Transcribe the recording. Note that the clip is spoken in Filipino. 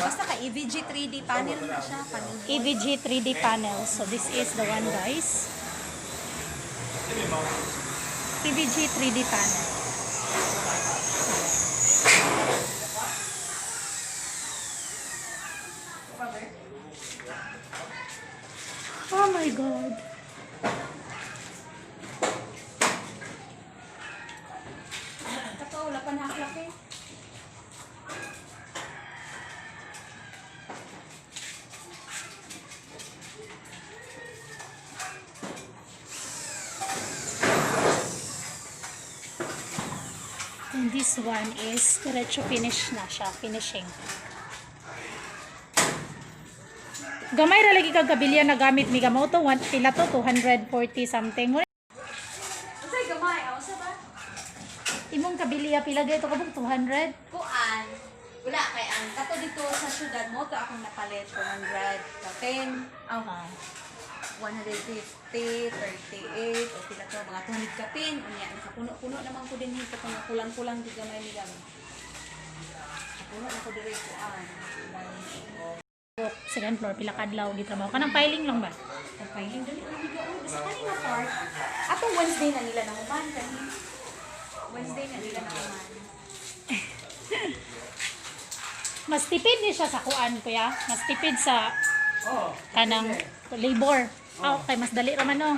Basta ka EVG 3D panel na siya. EVG 3D panel. So this is the one, guys. EVG 3D panel. Oh my God. Ito, wala pa nakaklap eh. And this one is diretso finish na siya. Finishing. Gamay ra lagi kag kabilya na gamit mi gamo to pila to 240 something. Unsay gamay? Asa ba? Imong kabilya pila gayto kabog 200? Kuan. Wala kay ang kato dito sa syudad mo to akong napalit 200 kapin. 150, 38 o pila to mga 200 kapin. Unya nakapuno-puno naman ko din hito kung kulang-kulang di gamay ni gamay. Puno na ko dire kuan. Second floor pila kadlaw gitrabaho kanang filing lang ba? Ang filing dali ang bigo sa kanina part. Ato Wednesday na nila naman kani. Wednesday na nila naman. Mas tipid ni siya sa kuan kuya. Mas tipid sa kanang labor. Ah, okay, mas dali ra man no.